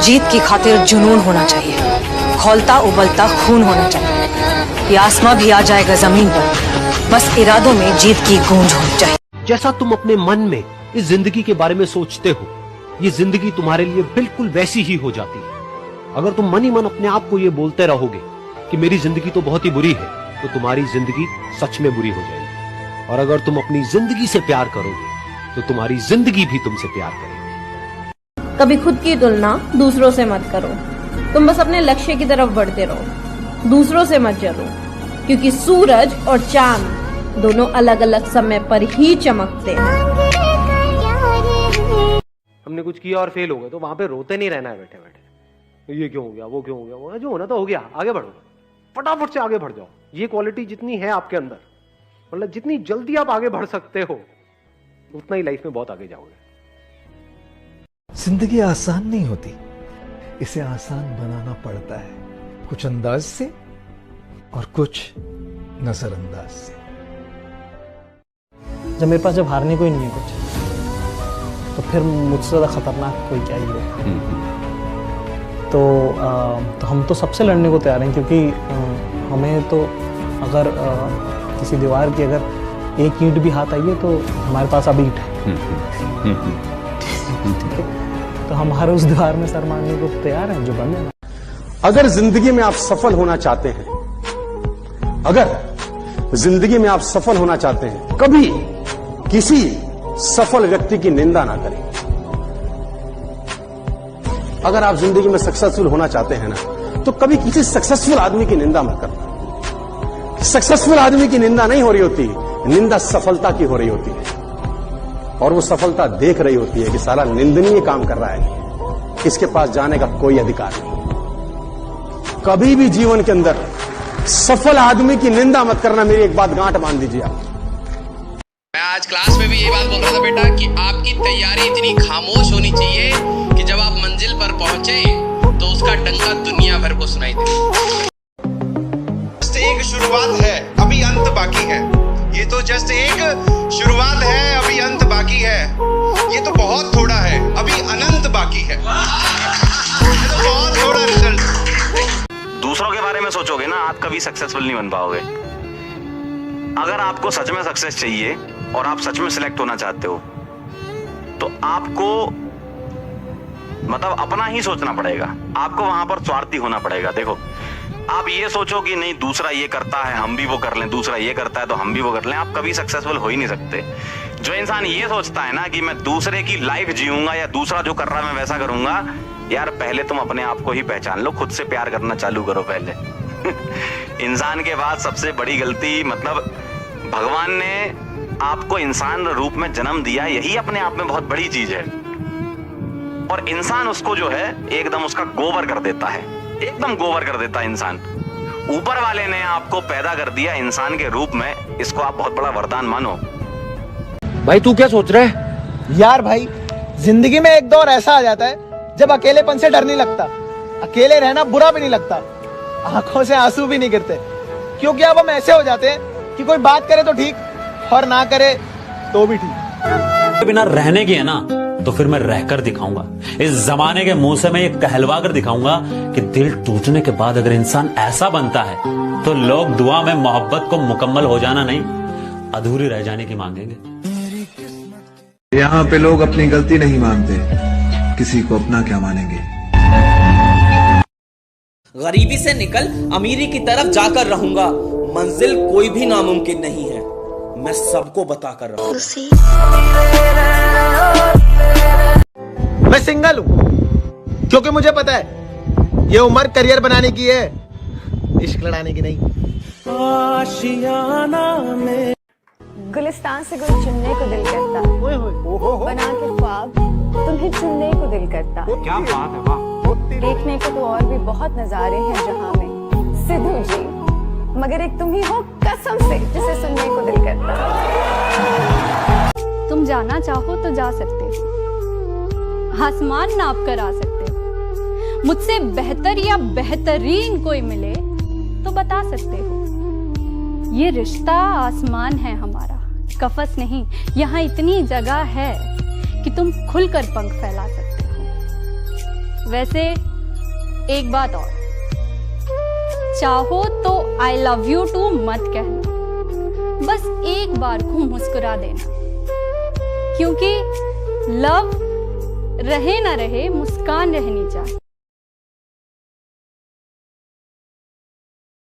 जीत की खातिर जुनून होना चाहिए, खौलता उबलता खून होना चाहिए। ये आसमां भी आ जाएगा जमीन पर, बस इरादों में जीत की गूंज होनी चाहिए। जैसा तुम अपने मन में इस जिंदगी के बारे में सोचते हो, ये जिंदगी तुम्हारे लिए बिल्कुल वैसी ही हो जाती है। अगर तुम मन ही मन अपने आप को ये बोलते रहोगे कि मेरी जिंदगी तो बहुत ही बुरी है, तो तुम्हारी जिंदगी सच में बुरी हो जाएगी। और अगर तुम अपनी जिंदगी से प्यार करोगे, तो तुम्हारी जिंदगी भी तुमसे प्यार करेगी। कभी खुद की तुलना दूसरों से मत करो, तुम बस अपने लक्ष्य की तरफ बढ़ते रहो, दूसरों से मत जलो, क्योंकि सूरज और चांद दोनों अलग अलग समय पर ही चमकते हैं। हमने कुछ किया और फेल हो गए तो वहां पे रोते नहीं रहना है बैठे बैठे, ये क्यों हो गया, वो क्यों हो गया, वो जो होना तो हो गया, आगे बढ़ो, फटाफट से आगे बढ़ जाओ। ये क्वालिटी जितनी है आपके अंदर, मतलब जितनी जल्दी आप आगे बढ़ सकते हो, उतना ही लाइफ में बहुत आगे जाओगे। जिंदगी आसान नहीं होती, इसे आसान बनाना पड़ता है, कुछ अंदाज से और कुछ नजरअंदाज से। जब मेरे पास जब हारने को ही नहीं है कुछ, तो फिर मुझसे ज़्यादा खतरनाक कोई क्या ही हो। तो हम तो सबसे लड़ने को तैयार हैं, क्योंकि हमें तो अगर किसी दीवार की अगर एक ईंट भी हाथ आई है तो हमारे पास अब ईंट है, ठीक है? तो हम हर उस दीवार में सर मारने को तैयार हैं जो बन है। अगर जिंदगी में आप सफल होना चाहते हैं, अगर जिंदगी में आप सफल होना चाहते हैं, कभी किसी सफल व्यक्ति की निंदा ना करें। अगर आप जिंदगी में सक्सेसफुल होना चाहते हैं ना, तो कभी किसी सक्सेसफुल आदमी की निंदा मत करना। सक्सेसफुल आदमी की निंदा नहीं हो रही होती, निंदा सफलता की हो रही होती है, और वो सफलता देख रही होती है कि साला निंदनीय काम कर रहा है, इसके पास जाने का कोई अधिकार नहीं। कभी भी जीवन के अंदर सफल आदमी की निंदा मत करना। मेरी एक बात गांठ बांध दीजिए आप। मैं आज क्लास में भी यही बात बोल रहा था बेटा, कि आपकी तैयारी इतनी खामोश होनी चाहिए कि जब आप मंजिल पर पहुंचे तो उसका डंका दुनिया भर को सुनाई दे। जस्ट एक शुरुआत है, अभी अंत बाकी है। ये तो जस्ट एक शुरुआत है, अभी अंत बाकी है। ये तो बहुत थोड़ा है, अभी अनंत बाकी है। ये तो बहुत थोड़ा रिजल्ट। दूसरों के बारे में सोचोगे ना, आप कभी सक्सेसफुल नहीं बन पाओगे। अगर आपको सच में सक्सेस चाहिए और आप सच में सिलेक्ट होना चाहते हो, तो आपको मतलब अपना ही सोचना पड़ेगा। आपको वहां पर स्वार्थी होना पड़ेगा। देखो, आप ये सोचो कि नहीं दूसरा ये करता है हम भी वो कर लें, दूसरा ये करता है तो हम भी वो कर लें, आप कभी सक्सेसफुल हो ही नहीं सकते। जो इंसान ये सोचता है ना कि मैं दूसरे की लाइफ जीऊंगा या दूसरा जो कर रहा है मैं वैसा करूंगा, यार पहले तुम अपने आप को ही पहचान लो, खुद से प्यार करना चालू करो पहले। इंसान के बाद सबसे बड़ी गलती, मतलब भगवान ने आपको इंसान रूप में जन्म दिया, यही अपने आप में बहुत बड़ी चीज है। और इंसान उसको जो है एकदम उसका गोबर कर देता है, एकदम गोबर कर देता है इंसान। ऊपर वाले ने आपको पैदा कर दिया इंसान के रूप में, इसको आप बहुत बड़ा वरदान मानो। भाई तू क्या सोच रहा है? यार भाई, जिंदगी में एक दौर ऐसा आ जाता है जब अकेलेपन से डर नहीं लगता, अकेले रहना बुरा भी नहीं लगता, आंखों से आंसू भी नहीं गिरते, क्योंकि अब हम ऐसे हो जाते हैं कि कोई बात करे तो ठीक और ना करे तो भी ठीक। बिना रहने की है ना, तो फिर मैं रहकर दिखाऊंगा। इस जमाने के मुंह से मैं ये कहलवा कर दिखाऊंगा कि दिल टूटने के बाद अगर इंसान ऐसा बनता है तो लोग दुआ में मोहब्बत को मुकम्मल हो जाना नहीं, अधूरी रह जाने की मांगेंगे। यहाँ पे लोग अपनी गलती नहीं मानते, किसी को अपना क्या मानेंगे। गरीबी से निकल अमीरी की तरफ जाकर रहूंगा, मंजिल कोई भी नामुमकिन नहीं है, मैं सबको बताकर रहूंगा। मैं सिंगल हूं क्योंकि मुझे पता है ये उम्र करियर बनाने की है, इश्क लड़ाने की नहीं। आशियाना में गुलिस्तान से गुल चुनने को दिल करता, बना के ख्वाब तुम्हें चुनने को दिल करता। क्या बात है, वाह। देखने को तो और भी बहुत नजारे हैं जहां में सिद्धू जी, मगर एक तुम ही हो कसम से जिसे सुनने को दिल करता। तुम जाना चाहो तो जा सकते हो, आसमान नाप कर आ सकते हो, मुझसे बेहतर या बेहतरीन कोई मिले तो बता सकते हो। ये रिश्ता आसमान है हमारा, कफस नहीं। यहाँ इतनी जगह है कि तुम खुलकर पंख फैला सकते हो। वैसे एक बात और, चाहो तो आई लव यू टू मत कहना, बस एक बार को मुस्कुरा देना, क्योंकि लव रहे ना रहे मुस्कान रहनी चाहिए।